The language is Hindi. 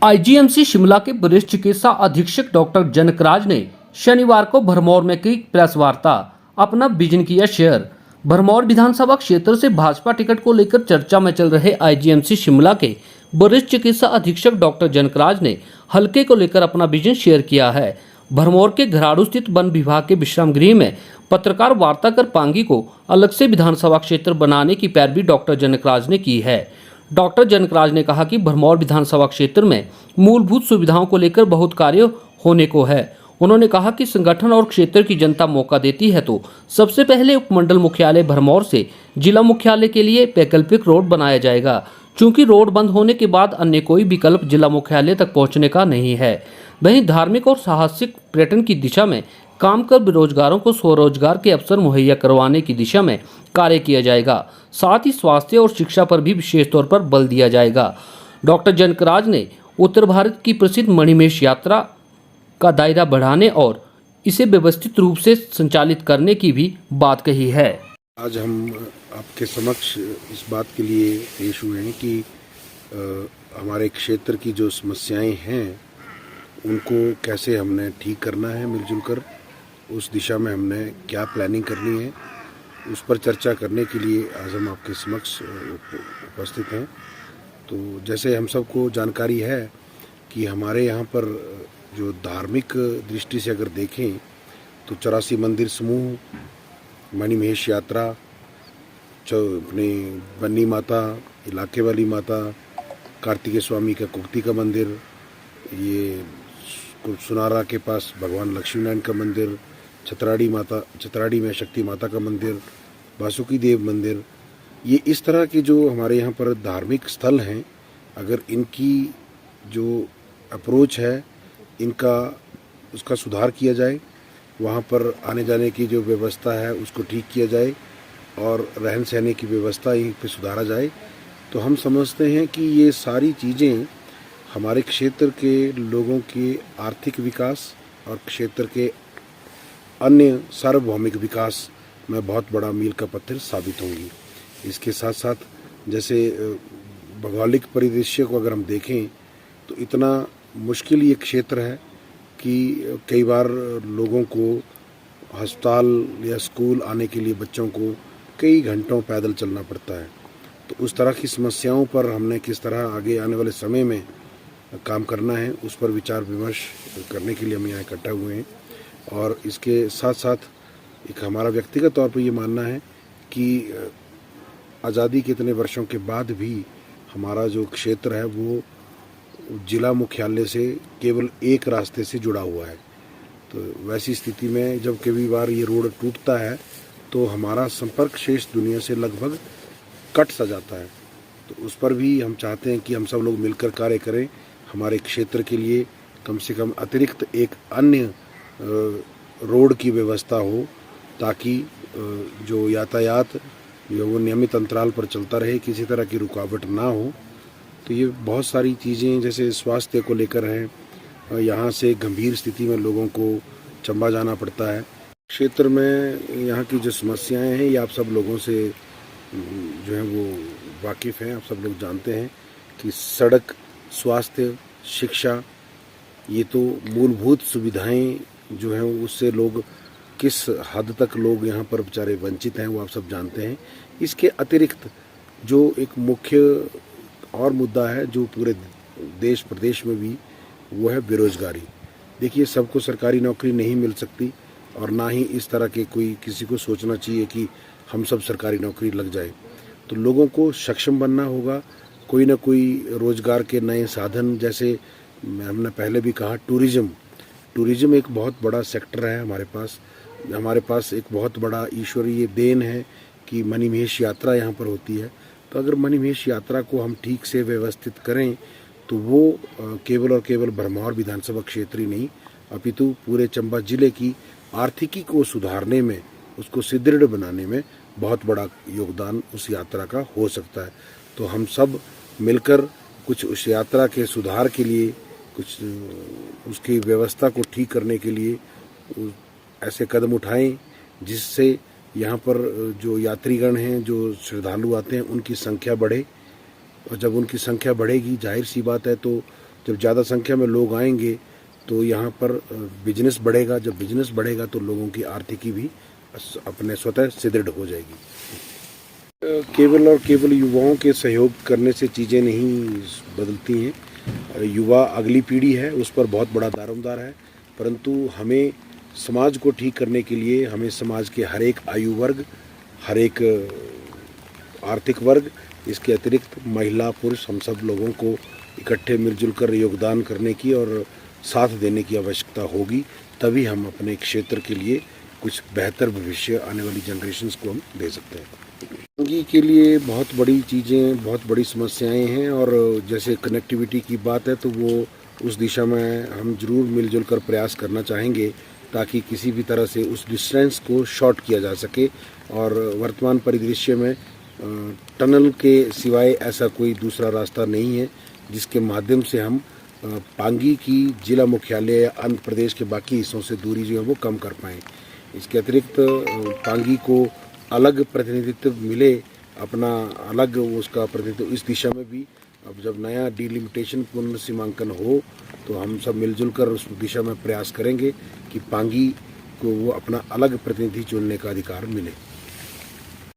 आईजीएमसी शिमला के वरिष्ठ चिकित्सा अधीक्षक डॉक्टर जनकराज ने शनिवार को भरमौर में की प्रेस वार्ता, अपना विजन किया शेयर। भरमौर विधानसभा क्षेत्र से भाजपा टिकट को लेकर चर्चा में चल रहे आईजीएमसी शिमला के वरिष्ठ चिकित्सा अधीक्षक डॉक्टर जनकराज ने हल्के को लेकर अपना विजन शेयर किया है। भरमौर के घराड़ू स्थित वन विभाग के विश्राम गृह में पत्रकार वार्ता कर पांगी को अलग से विधानसभा क्षेत्र बनाने की पैरवी डॉक्टर जनकराज ने की है। डॉक्टर जनकराज ने कहा कि भरमौर विधानसभा क्षेत्र में मूलभूत सुविधाओं को लेकर बहुत कार्य होने को है। उन्होंने कहा कि संगठन और क्षेत्र की जनता मौका देती है तो सबसे पहले उपमंडल मुख्यालय भरमौर से जिला मुख्यालय के लिए वैकल्पिक रोड बनाया जाएगा। चूंकि रोड बंद होने के बाद अन्य कोई विकल्प जिला मुख्यालय तक पहुंचने का नहीं है। वहीं धार्मिक और साहसिक पर्यटन की दिशा में काम कर बेरोजगारों को स्वरोजगार के अवसर मुहैया करवाने की दिशा में कार्य किया जाएगा। साथ ही स्वास्थ्य और शिक्षा पर भी विशेष तौर पर बल दिया जाएगा। डॉक्टर जनकराज ने उत्तर भारत की प्रसिद्ध मणिमहेश यात्रा का दायरा बढ़ाने और इसे व्यवस्थित रूप से संचालित करने की भी बात कही है। आज हम आपके समक्ष इस बात के लिए पेश हुए हैं कि हमारे क्षेत्र की जो समस्याएं हैं उनको कैसे हमने ठीक करना है, मिलजुल कर उस दिशा में हमने क्या प्लानिंग करनी है, उस पर चर्चा करने के लिए आज हम आपके समक्ष उपस्थित हैं। तो जैसे हम सबको जानकारी है कि हमारे यहाँ पर जो धार्मिक दृष्टि से अगर देखें तो 84 मंदिर समूह, मणिमहेश यात्रा, अपने बन्नी माता, इलाके वाली माता, कार्तिकेय स्वामी का कुक्ति का मंदिर, ये सुनारा के पास भगवान लक्ष्मी नारायण का मंदिर, छतराड़ी में शक्ति माता का मंदिर, वासुकी देव मंदिर, ये इस तरह के जो हमारे यहाँ पर धार्मिक स्थल हैं, अगर इनकी जो अप्रोच है उसका सुधार किया जाए, वहाँ पर आने जाने की जो व्यवस्था है उसको ठीक किया जाए और रहन सहने की व्यवस्था यहीं पे सुधारा जाए, तो हम समझते हैं कि ये सारी चीज़ें हमारे क्षेत्र के लोगों के आर्थिक विकास और क्षेत्र के अन्य सार्वभौमिक विकास में बहुत बड़ा मील का पत्थर साबित होंगी। इसके साथ साथ जैसे भौगोलिक परिदृश्य को अगर हम देखें तो इतना मुश्किल ये क्षेत्र है कि कई बार लोगों को अस्पताल या स्कूल आने के लिए बच्चों को कई घंटों पैदल चलना पड़ता है। तो उस तरह की समस्याओं पर हमने किस तरह आगे आने वाले समय में काम करना है, उस पर विचार विमर्श करने के लिए हम यहाँ इकट्ठा हुए हैं। और इसके साथ साथ एक हमारा व्यक्तिगत तौर पर ये मानना है कि आज़ादी के इतने वर्षों के बाद भी हमारा जो क्षेत्र है वो जिला मुख्यालय से केवल एक रास्ते से जुड़ा हुआ है। तो वैसी स्थिति में जब कभी बार ये रोड टूटता है तो हमारा संपर्क शेष दुनिया से लगभग कट सा जाता है। तो उस पर भी हम चाहते हैं कि हम सब लोग मिलकर कार्य करें, हमारे क्षेत्र के लिए कम से कम अतिरिक्त एक अन्य रोड की व्यवस्था हो, ताकि जो यातायात वो नियमित अंतराल पर चलता रहे, किसी तरह की रुकावट ना हो। तो ये बहुत सारी चीज़ें जैसे स्वास्थ्य को लेकर हैं, यहाँ से गंभीर स्थिति में लोगों को चंबा जाना पड़ता है। क्षेत्र में यहाँ की जो समस्याएं हैं ये आप सब लोगों से जो है वो वाकिफ़ हैं, आप सब लोग जानते हैं कि सड़क, स्वास्थ्य, शिक्षा, ये तो मूलभूत सुविधाएं जो हैं उससे लोग किस हद तक लोग यहाँ पर बेचारे वंचित हैं वो आप सब जानते हैं। इसके अतिरिक्त जो एक मुख्य और मुद्दा है जो पूरे देश प्रदेश में भी, वो है बेरोजगारी। देखिए, सबको सरकारी नौकरी नहीं मिल सकती और ना ही इस तरह के कोई किसी को सोचना चाहिए कि हम सब सरकारी नौकरी लग जाए। तो लोगों को सक्षम बनना होगा, कोई ना कोई रोजगार के नए साधन, जैसे हमने पहले भी कहा, टूरिज्म एक बहुत बड़ा सेक्टर है हमारे पास एक बहुत बड़ा ईश्वरीय देन है कि मणिमहेश यात्रा यहाँ पर होती है। तो अगर मणिमहेश यात्रा को हम ठीक से व्यवस्थित करें तो वो केवल और केवल भरमौर विधानसभा क्षेत्र ही नहीं अपितु पूरे चंबा जिले की आर्थिकी को सुधारने में, उसको सुदृढ़ बनाने में बहुत बड़ा योगदान उस यात्रा का हो सकता है। तो हम सब मिलकर कुछ उस यात्रा के सुधार के लिए, कुछ उसकी व्यवस्था को ठीक करने के लिए ऐसे कदम उठाएं जिससे यहाँ पर जो यात्रीगण हैं, जो श्रद्धालु आते हैं, उनकी संख्या बढ़े। और जब उनकी संख्या बढ़ेगी, जाहिर सी बात है, तो जब ज़्यादा संख्या में लोग आएंगे तो यहाँ पर बिजनेस बढ़ेगा। जब बिजनेस बढ़ेगा तो लोगों की आर्थिकी भी अपने स्वतः सुदृढ़ हो जाएगी। केवल और केवल युवाओं के सहयोग करने से चीज़ें नहीं बदलती हैं। युवा अगली पीढ़ी है, उस पर बहुत बड़ा दारोमदार है, परंतु हमें समाज को ठीक करने के लिए हमें समाज के हर एक आयु वर्ग, हर एक आर्थिक वर्ग, इसके अतिरिक्त महिला पुरुष हम सब लोगों को इकट्ठे मिलजुल कर योगदान करने की और साथ देने की आवश्यकता होगी। तभी हम अपने क्षेत्र के लिए कुछ बेहतर भविष्य आने वाली जनरेशन्स को हम दे सकते हैं। पांगी के लिए बहुत बड़ी चीज़ें, बहुत बड़ी समस्याएं हैं और जैसे कनेक्टिविटी की बात है तो वो उस दिशा में हम जरूर मिलजुल कर प्रयास करना चाहेंगे ताकि किसी भी तरह से उस डिस्टेंस को शॉर्ट किया जा सके। और वर्तमान परिदृश्य में टनल के सिवाय ऐसा कोई दूसरा रास्ता नहीं है जिसके माध्यम से हम पांगी की जिला मुख्यालय या आंध्र प्रदेश के बाकी हिस्सों से दूरी जो है वो कम कर पाएँ। इसके अतिरिक्त पांगी को अलग प्रतिनिधित्व मिले, अपना अलग उसका प्रतिनिधित्व इस दिशा में भी अब जब नया डिलिमिटेशन पुनर्सीमांकन हो तो हम सब मिलजुल कर उस दिशा में प्रयास करेंगे कि पांगी को वो अपना अलग प्रतिनिधि चुनने का अधिकार मिले।